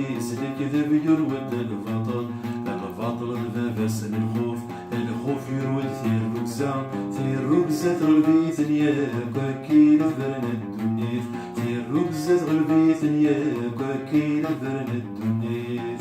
الميس الكذب يرود الباطل، الباطل البابس الخوف، الخوف يرود ثير ركزة تغلبي ثنياك وكيل ثبرن الدنيا، ثير ركزة تغلبي ثنياك وكيل ثبرن الدنيا.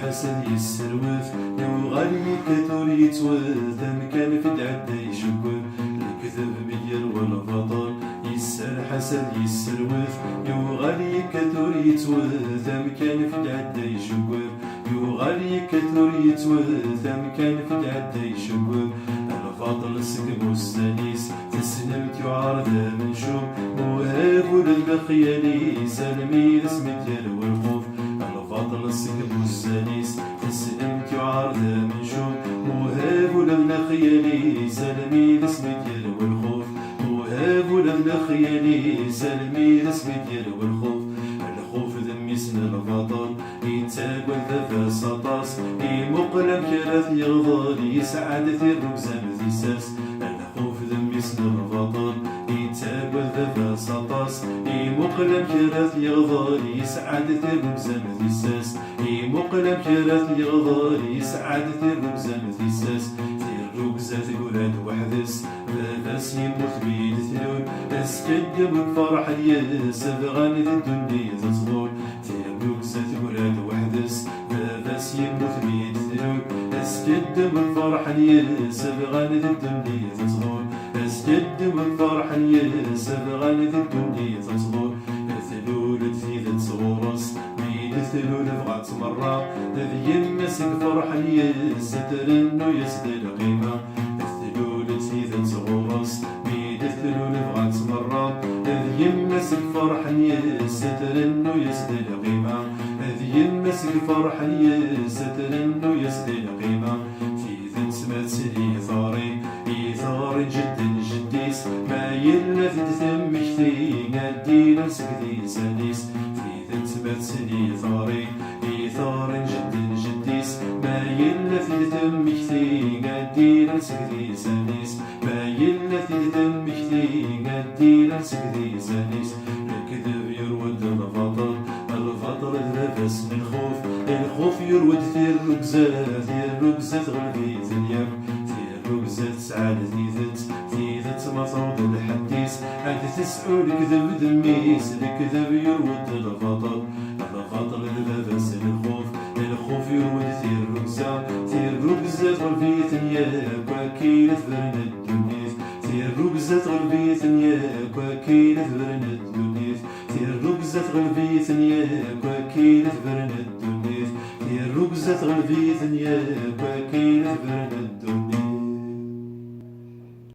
حسن يسروف يوغالي كثور يتوذ مكان في العدة يشكر، الكذب مير والبطل يسر حسن يسروف يوغالي كثور يتوذ مكان في العدة يشكر، يوغالي كثور يتوذ مكان في العدة يشكر. الفاضل سقم السليس تسلمت يعارض من شوف مهاب للخيالي سلمي اسم الدير والخوف. الفاضل سقم السليس تسلمت يعارض من شوف مهاب للخيالي سلمي اسم الدير والخوف، مهاب للخيالي سلمي اسم الدير والخوف. الخوف ذم يسن الفاضل يتاقل ذا سطاس يمقلم كراث يغضل يسعد ذي الركزان ذي ساس. الخوف ذم يسن الفاضل يتاقل ذا سطاس يمقلم كراث يغضل يسعد ذي الركزان ذي ساس، يمقلم كراث يغضل يسعد ذي الركزان ذي ساس. الركزة تقولاد وحدس باباس يموت بيد ثلول اسكدم بفرح الياس بغاني ذي الدنيا تطول. الركزة تقولاد وحدس باباس يموت بيد ثلول اسكدم بفرح الياس بغاني ذي الدنيا تطول، اسكدم بفرح الياس بغاني ذي الدنيا تطول. الثلول تزيد تصورس بيد الثلول بغات مرة ذي يمسك فرح الياس ترنو يسدل قيمة. الثلول تزيد تصورس بيد الثلول بغات مرة ذي يمسك فرح الياس ترنو يسدل قيمة، ذي يمسك فرح الياس ترنو يسدل قيمة. في ذن سمات سلي ثاري إثار جد جديس ما يلا في دثم مشتي نادينا سكدي سانيس. في ذن سمات سلي ثاري إثار جد جديس ما يلا في دثم مشتي نادينا سكدي سانيس، ما يلا في دثم مشتي نادينا سكدي سانيس. الكذب يرود الفضل، الفضل ذرفس من خوف، الخوف يرود في الركزات، في الركزات غلبي ثنياك، في الركزات سعاد ثيثت مصعود الحديث عاد تسعو الكذب دميس، الكذب يرود الفضل، الفضل ذرفس الخوف، الخوف يرود في الركزات، في الركزات غلبي ثنياك وكيل ثبرن الدنيا، في الركزات غلبي ثنياك وكيل ثبرن الدنيا، في الركزة غلبي ثنياك وكيل ثبرن الدنيا، في الركزة غلبي ثنياك وكيل ثبرن الدنيا.